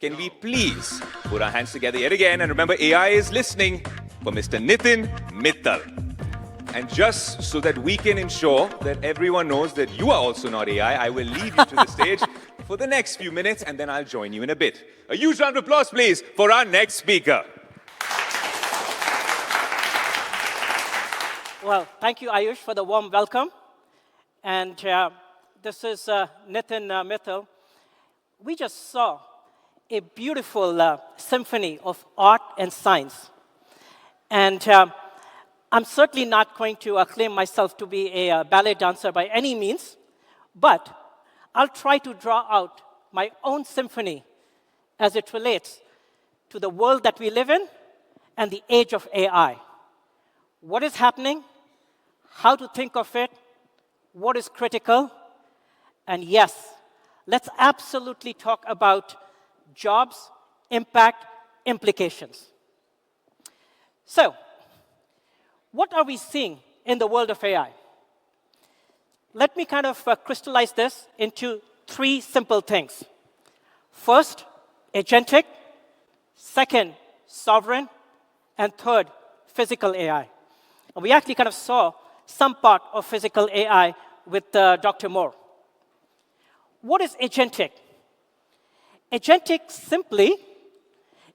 can we please put our hands together yet again? And remember, AI is listening for Mr. Nitin Mittal. And just so that we can ensure that everyone knows that you are also not AI, I will leave you to the stage for the next few minutes, and then I'll join you in a bit. A huge round of applause, please, for our next speaker. Well, thank you, Ayush, for the warm welcome. And this is Nitin Mittal. We just saw a beautiful symphony of art and science. And I'm certainly not going to claim myself to be a ballet dancer by any means, but I'll try to draw out my own symphony as it relates to the world that we live in and the age of AI. What is happening, how to think of it, what is critical, and yes, let's absolutely talk about jobs, impact, implications. So, what are we seeing in the world of AI? Let me kind of crystallize this into three simple things. First, agentic. Second, sovereign. And third, physical AI. And we actually kind of saw some part of physical AI with Dr. Moore. What is agentic? Agentic simply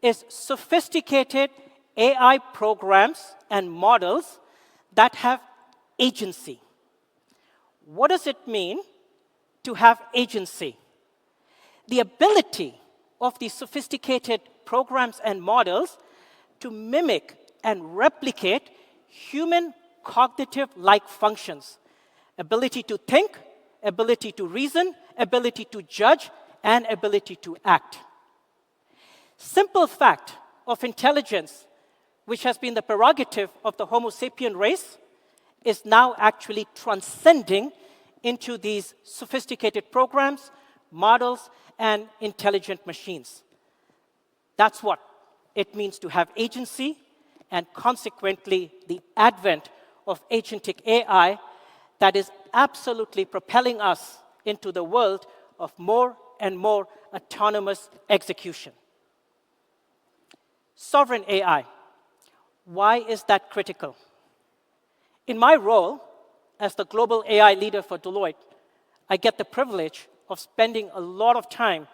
is sophisticated AI programs and models that have agency. What does it mean to have agency? The ability of these sophisticated programs and models to mimic and replicate human cognitive-like functions. Ability to think, ability to reason, ability to judge, and ability to act. Simple fact of intelligence, which has been the prerogative of the Homo sapien race, is now actually transcending into these sophisticated programs, models, and intelligent machines. That's what it means to have agency, and consequently, the advent of agentic AI that is absolutely propelling us into the world of more and more autonomous execution. Sovereign AI. Why is that critical? In my role as the global AI leader for Deloitte, I get the privilege of spending a lot of time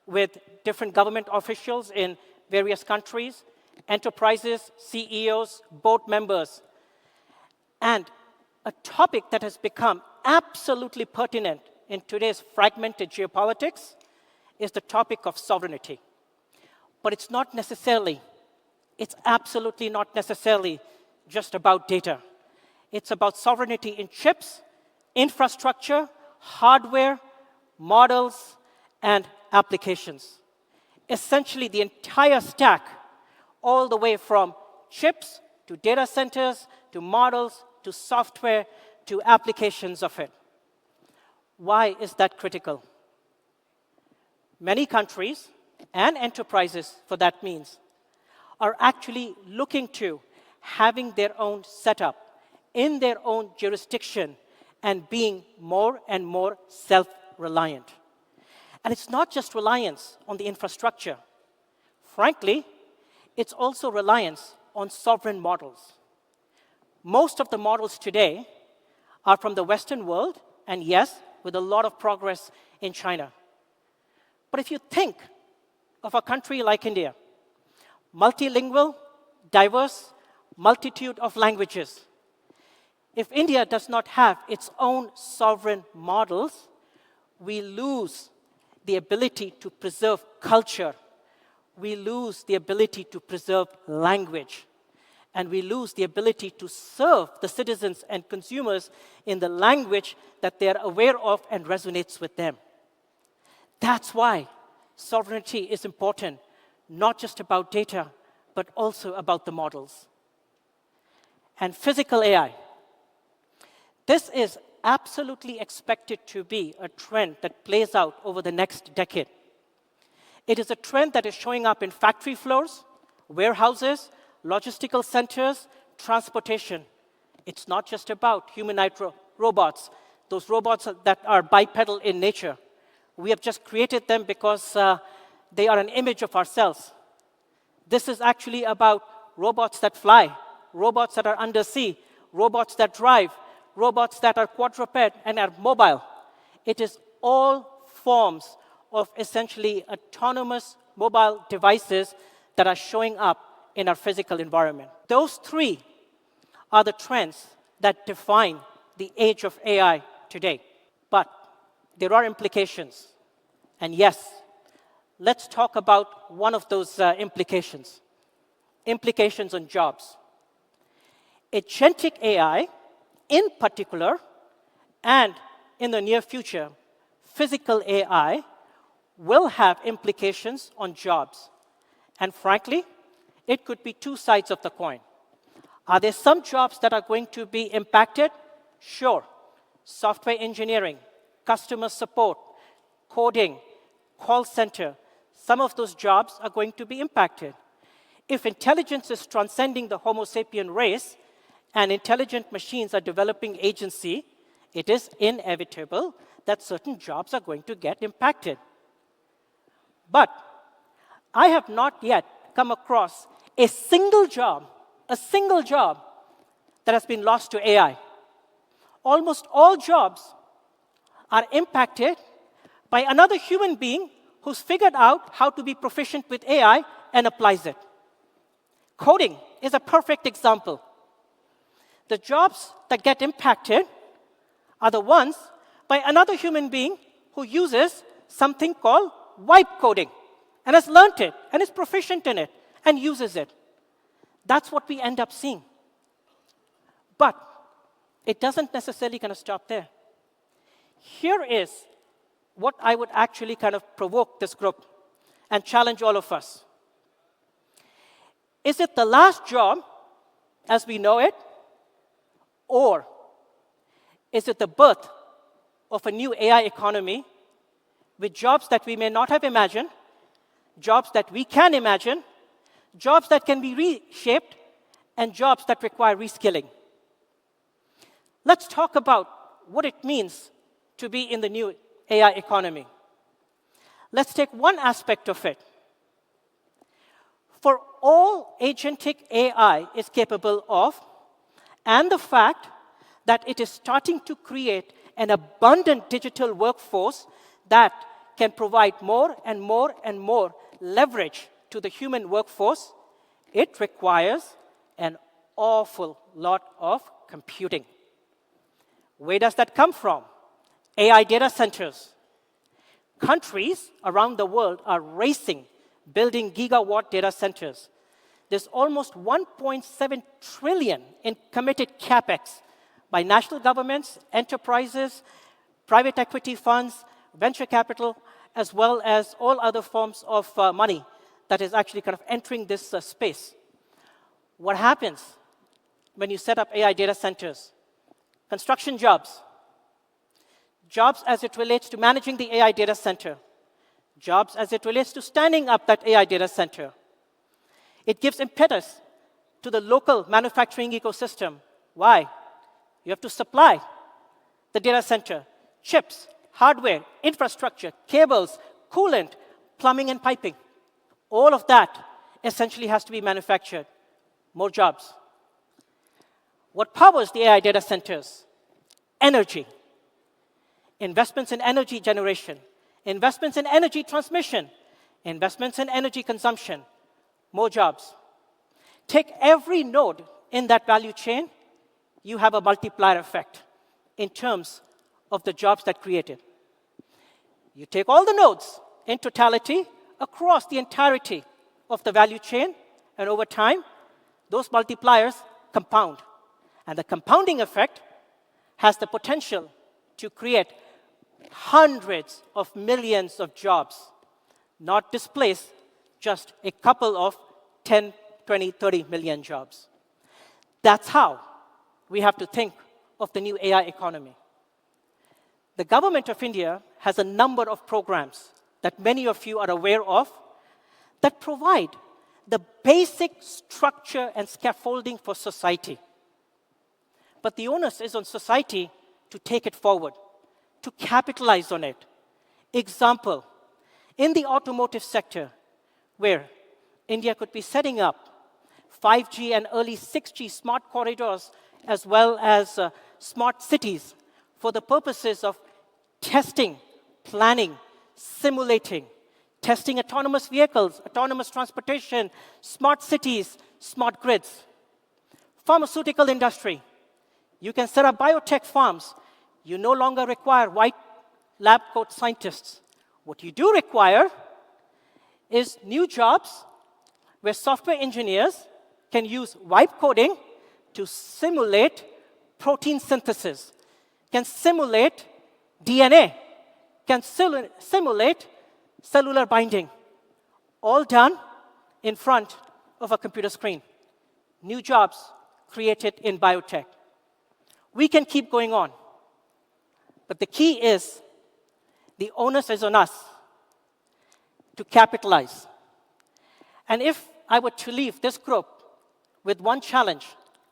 with different government officials in various countries, enterprises, CEOs, board members. And a topic that has become absolutely pertinent in today's fragmented geopolitics is the topic of sovereignty. But it's absolutely not necessarily just about data. It's about sovereignty in chips, infrastructure, hardware, models, and applications. Essentially, the entire stack, all the way from chips to data centers, to models, to software, to applications of it. Why is that critical? Many countries, and enterprises for that means, are actually looking to having their own setup in their own jurisdiction and being more and more self-reliant. And it's not just reliance on the infrastructure. Frankly, it's also reliance on sovereign models. Most of the models today are from the Western world, and yes, with a lot of progress in China. But if you think of a country like India, multilingual, diverse, multitude of languages, if India does not have its own sovereign models, we lose the ability to preserve culture, we lose the ability to preserve language, and we lose the ability to serve the citizens and consumers in the language that they're aware of and resonates with them. That's why sovereignty is important, not just about data, but also about the models. And physical AI. This is absolutely expected to be a trend that plays out over the next decade. It is a trend that is showing up in factory floors, warehouses, logistical centers, transportation. It's not just about humanoid robots, those robots that are bipedal in nature. We have just created them because they are an image of ourselves. This is actually about robots that fly, robots that are undersea, robots that drive, robots that are quadruped and are mobile. It is all forms of essentially autonomous mobile devices that are showing up in our physical environment. Those three are the trends that define the age of AI today. But there are implications. And yes, let's talk about one of those implications. Implications on jobs. Agentic AI, in particular, and in the near future, physical AI will have implications on jobs. And frankly, it could be two sides of the coin. Are there some jobs that are going to be impacted? Sure. Software engineering, customer support, coding, call center, some of those jobs are going to be impacted. If intelligence is transcending the Homo sapien race and intelligent machines are developing agency, it is inevitable that certain jobs are going to get impacted. But I have not yet come across a single job that has been lost to AI. Almost all jobs are impacted by another human being who's figured out how to be proficient with AI and applies it. Coding is a perfect example. The jobs that get impacted are the ones by another human being who uses something called vibe coding and has learned it and is proficient in it and uses it. That's what we end up seeing. But it doesn't necessarily kind of stop there. Here is what I would actually kind of provoke this group and challenge all of us. Is it the last job as we know it, or is it the birth of a new AI economy with jobs that we may not have imagined, jobs that we can imagine, jobs that can be reshaped, and jobs that require reskilling? Let's talk about what it means to be in the new AI economy. Let's take one aspect of it. For all agentic AI is capable of, and the fact that it is starting to create an abundant digital workforce that can provide more and more and more leverage to the human workforce, it requires an awful lot of computing. Where does that come from? AI data centers. Countries around the world are racing, building gigawatt data centers. There's almost 1.7 trillion in committed capex by national governments, enterprises, private equity funds, venture capital, as well as all other forms of money that is actually kind of entering this space. What happens when you set up AI data centers? Construction jobs. Jobs as it relates to managing the AI data center. Jobs as it relates to standing up that AI data center. It gives impetus to the local manufacturing ecosystem. Why? You have to supply the data center, chips, hardware, infrastructure, cables, coolant, plumbing and piping. All of that essentially has to be manufactured. More jobs. What powers the AI data centers? Energy. Investments in energy generation, investments in energy transmission, investments in energy consumption, more jobs. Take every node in that value chain, you have a multiplier effect in terms of the jobs that created. You take all the nodes in totality across the entirety of the value chain, and over time, those multipliers compound. And the compounding effect has the potential to create hundreds of millions of jobs, not displace just a couple of 10, 20, 30 million jobs. That's how we have to think of the new AI economy. The government of India has a number of programs that many of you are aware of that provide the basic structure and scaffolding for society. But the onus is on society to take it forward, to capitalize on it. Example, In the automotive sector, where India could be setting up 5G and early 6G smart corridors as well as smart cities for the purposes of testing, planning, simulating, testing autonomous vehicles, autonomous transportation, smart cities, smart grids. Pharmaceutical industry, you can set up biotech farms. You no longer require white lab coat scientists. What you do require is new jobs where software engineers can use wipe coding to simulate protein synthesis, can simulate DNA, can simulate cellular binding, all done in front of a computer screen. New jobs created in biotech. We can keep going on, but the key is the onus is on us to capitalize. And if I were to leave this group with one challenge,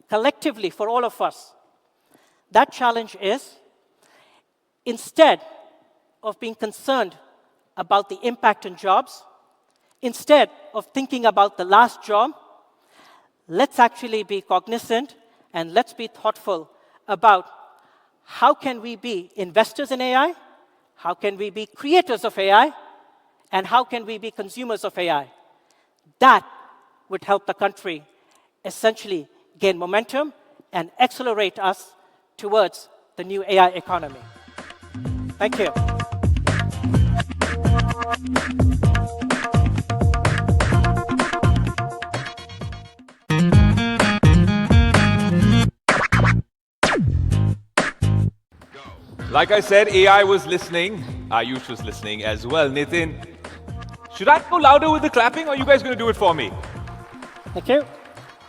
collectively for all of us, that challenge is, instead of being concerned about the impact on jobs, instead of thinking about the last job, let's actually be cognizant and let's be thoughtful about how can we be investors in AI, how can we be creators of AI, and how can we be consumers of AI. That would help the country essentially gain momentum and accelerate us towards the new AI economy. Thank you. Like I said, AI was listening. Ayush was listening as well. Nitin, should I go louder with the clapping, or are you guys going to do it for me? Thank you.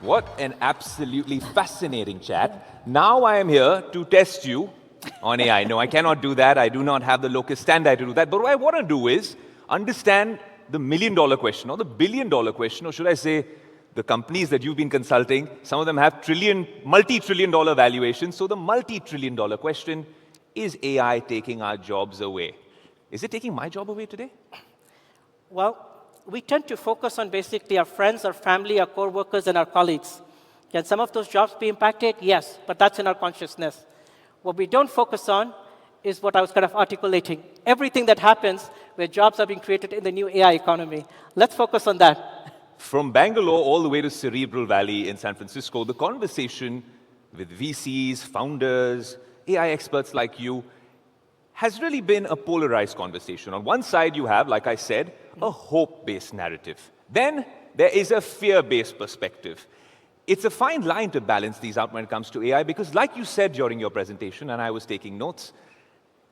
What an absolutely fascinating chat. Now I am here to test you on AI. No, I cannot do that. I do not have the locus standi to do that. But what I want to do is understand the million-dollar question, or the billion-dollar question, or should I say the companies that you've been consulting, some of them have multi-trillion-dollar valuations. So the multi-trillion-dollar question, is AI taking our jobs away? Is it taking my job away today? Well, we tend to focus on basically our friends, our family, our co-workers, and our colleagues. Can some of those jobs be impacted? Yes, but that's in our consciousness. What we don't focus on is what I was kind of articulating. Everything that happens where jobs are being created in the new AI economy. Let's focus on that. From Bangalore all the way to Cerebral Valley in San Francisco, the conversation with VCs, founders, AI experts like you has really been a polarized conversation. On one side, you have, like I said, a hope-based narrative. Then there is a fear-based perspective. It's a fine line to balance these out when it comes to AI because, like you said during your presentation, and I was taking notes,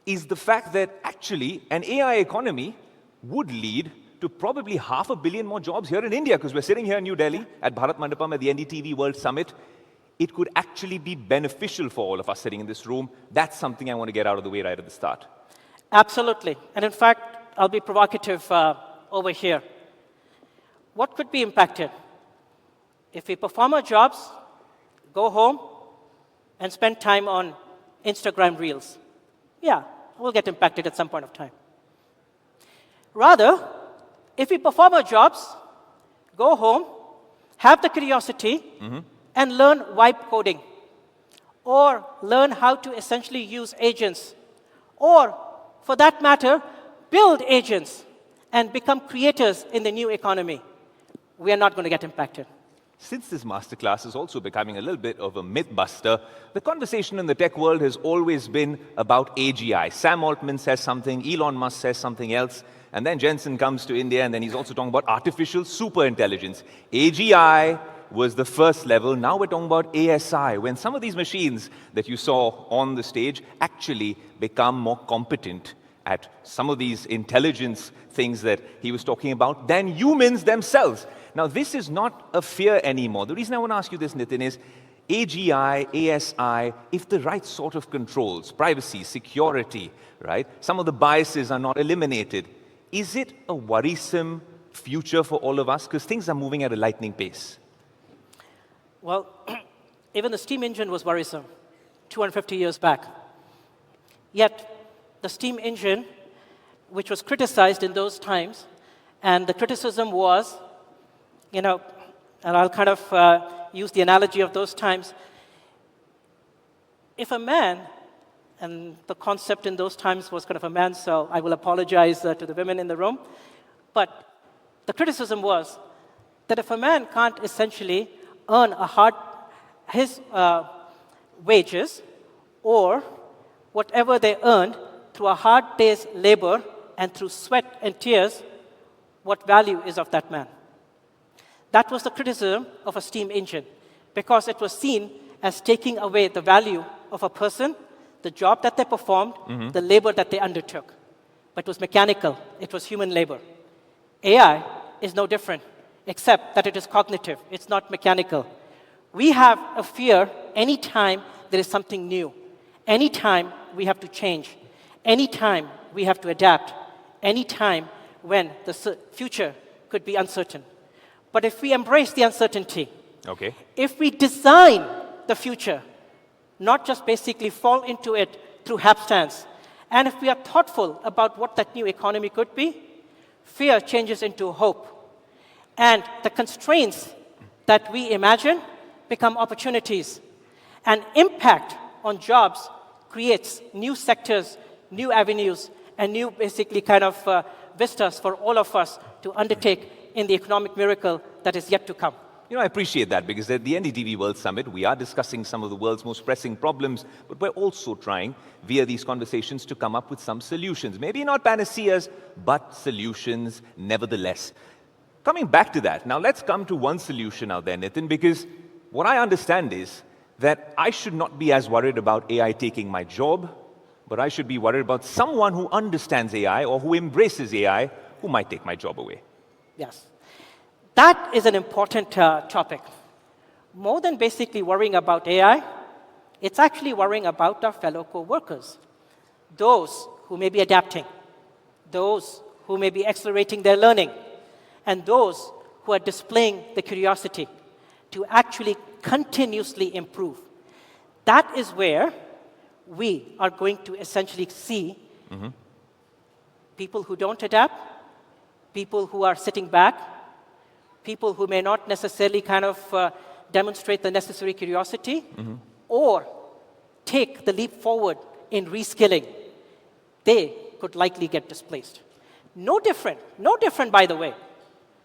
is the fact that actually an AI economy would lead to probably 500 million more jobs here in India, because we're sitting here in New Delhi at Bharat Mandapam at the NDTV World Summit. It could actually be beneficial for all of us sitting in this room. That's something I want to get out of the way right at the start. Absolutely. And in fact, I'll be provocative over here. What could be impacted? If we perform our jobs, go home, and spend time on Instagram Reels. Yeah, we'll get impacted at some point of time. Rather, if we perform our jobs, go home, have the curiosity, and learn wipe coding, or learn how to essentially use agents, or, for that matter, build agents and become creators in the new economy, we are not going to get impacted. Since this masterclass is also becoming a little bit of a myth buster, the conversation in the tech world has always been about AGI. Sam Altman says something, Elon Musk says something else, and then Jensen comes to India, and then he's also talking about artificial superintelligence. AGI was the first level. Now we're talking about ASI, when some of these machines that you saw on the stage actually become more competent at some of these intelligence things that he was talking about than humans themselves. Now, this is not a fear anymore. The reason I want to ask you this, Nitin, is AGI, ASI, if the right sort of controls, privacy, security, right, some of the biases are not eliminated, is it a worrisome future for all of us? Because things are moving at a lightning pace. Well, even the steam engine was worrisome 250 years back. Yet, the steam engine which was criticized in those times. And the criticism was, and I'll kind of use the analogy of those times. If a man, and the concept in those times was kind of a man, so I will apologize to the women in the room, but the criticism was that if a man can't essentially earn his wages or whatever they earned through a hard day's labor and through sweat and tears, what value is of that man? That was the criticism of a steam engine, because it was seen as taking away the value of a person, the job that they performed, the labor that they undertook. But it was mechanical, it was human labor. AI is no different, except that it is cognitive, it's not mechanical. We have a fear anytime there is something new, anytime we have to change, anytime we have to adapt, anytime when the future could be uncertain. But if we embrace the uncertainty, if we design the future, not just basically fall into it through hapstance, and if we are thoughtful about what that new economy could be, fear changes into hope. And the constraints that we imagine become opportunities. And impact on jobs creates new sectors, new avenues, and new basically kind of vistas for all of us to undertake in the economic miracle that is yet to come. I appreciate that, because at the NDTV World Summit, we are discussing some of the world's most pressing problems, but we're also trying, via these conversations, to come up with some solutions. Maybe not panaceas, but solutions nevertheless. Coming back to that, now let's come to one solution out there, Nitin, because what I understand is that I should not be as worried about AI taking my job, but I should be worried about someone who understands AI or who embraces AI who might take my job away. Yes. That is an important topic. More than basically worrying about AI, it's actually worrying about our fellow co-workers, those who may be adapting, those who may be accelerating their learning, and those who are displaying the curiosity to actually continuously improve. That is where we are going to essentially see people who don't adapt, people who are sitting back, people who may not necessarily kind of demonstrate the necessary curiosity or take the leap forward in reskilling. They could likely get displaced. No different, by the way,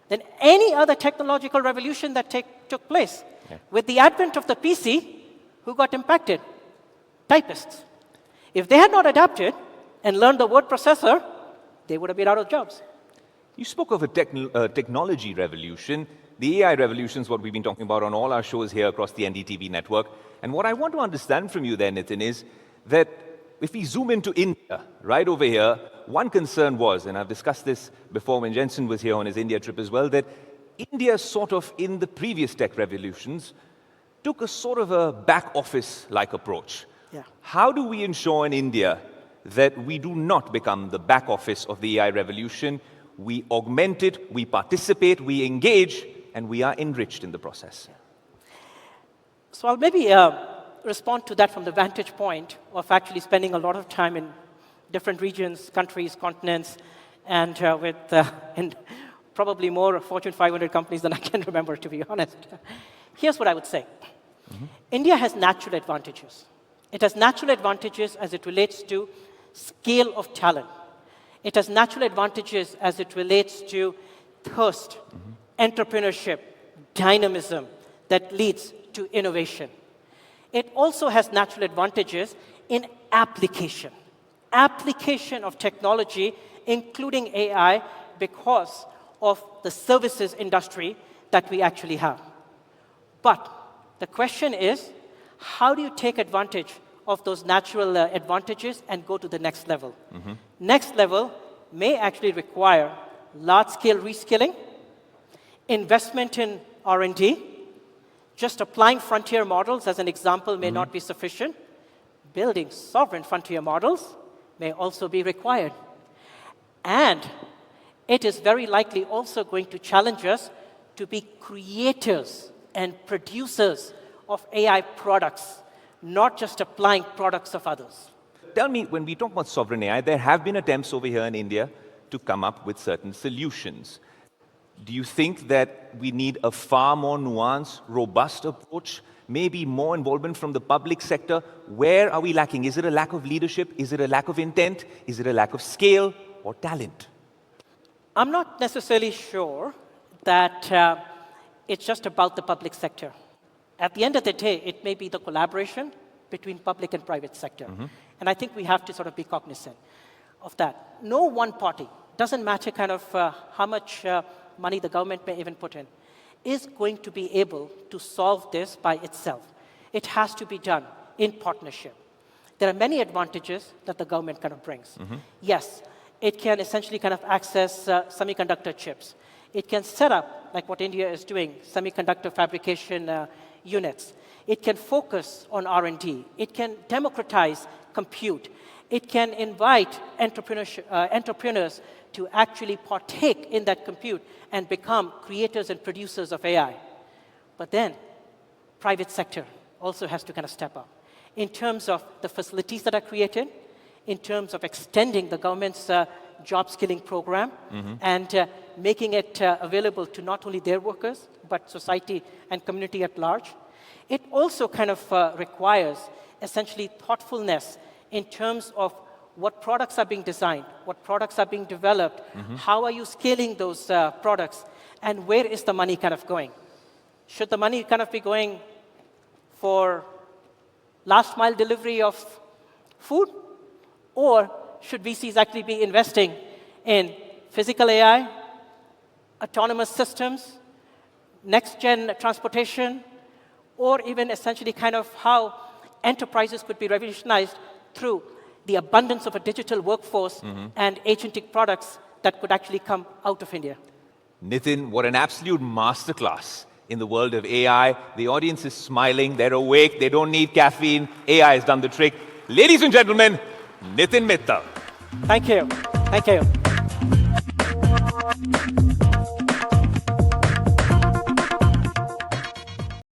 than any other technological revolution that took place. Yeah. With the advent of the PC, who got impacted? Typists. If they had not adapted and learned the word processor, they would have been out of jobs. You spoke of a technology revolution. The AI revolution is what we've been talking about on all our shows here across the NDTV network. And what I want to understand from you there, Nitin, is that if we zoom into India, right over here, one concern was, and I've discussed this before when Jensen was here on his India trip as well, that India sort of, in the previous tech revolutions, took a sort of a back office-like approach. Yeah. How do we ensure in India that we do not become the back office of the AI revolution? We augment it, we participate, we engage, and we are enriched in the process. So I'll maybe respond to that from the vantage point of actually spending a lot of time in different regions, countries, continents, and with and probably more Fortune 500 companies than I can remember, to be honest. Here's what I would say. India has natural advantages. It has natural advantages as it relates to scale of talent. It has natural advantages as it relates to thirst, entrepreneurship, dynamism that leads to innovation. It also has natural advantages in application of technology, including AI, because of the services industry that we actually have. But the question is, how do you take advantage of those natural advantages and go to the next level? Next level may actually require large-scale reskilling, investment in R&D. Just applying frontier models, as an example, may not be sufficient. Building sovereign frontier models may also be required. And it is very likely also going to challenge us to be creators and producers of AI products, not just applying products of others. tell me, when we talk about sovereign AI, there have been attempts over here in India to come up with certain solutions. Do you think that we need a far more nuanced, robust approach? Maybe more involvement from the public sector? Where are we lacking? Is it a lack of leadership? Is it a lack of intent? Is it a lack of scale or talent? I'm not necessarily sure that it's just about the public sector. At the end of the day, it may be the collaboration between public and private sector. And I think we have to sort of be cognizant of that. No one party, doesn't matter kind of how much money the government may even put in, is going to be able to solve this by itself. It has to be done in partnership. There are many advantages that the government kind of brings. Yes, it can essentially kind of access semiconductor chips. It can set up, like what India is doing, semiconductor fabrication units. It can focus on R&D. It can democratize compute. It can invite entrepreneurs to actually partake in that compute and become creators and producers of AI. But then, private sector also has to kind of step up in terms of the facilities that are created, in terms of extending the government's job skilling program, and making it available to not only their workers, but society and community at large. It also kind of requires essentially thoughtfulness in terms of what products are being designed, what products are being developed, how are you scaling those products, and where is the money kind of going? Should the money kind of be going for last mile delivery of food? Or should VCs actually be investing in physical AI, autonomous systems, next-gen transportation, or even essentially kind of how enterprises could be revolutionized through the abundance of a digital workforce and agentic products that could actually come out of India? Nitin, what an absolute masterclass in the world of AI. The audience is smiling, they're awake, they don't need caffeine. AI has done the trick. Ladies and gentlemen, Nitin Mittal. Thank you. Thank you.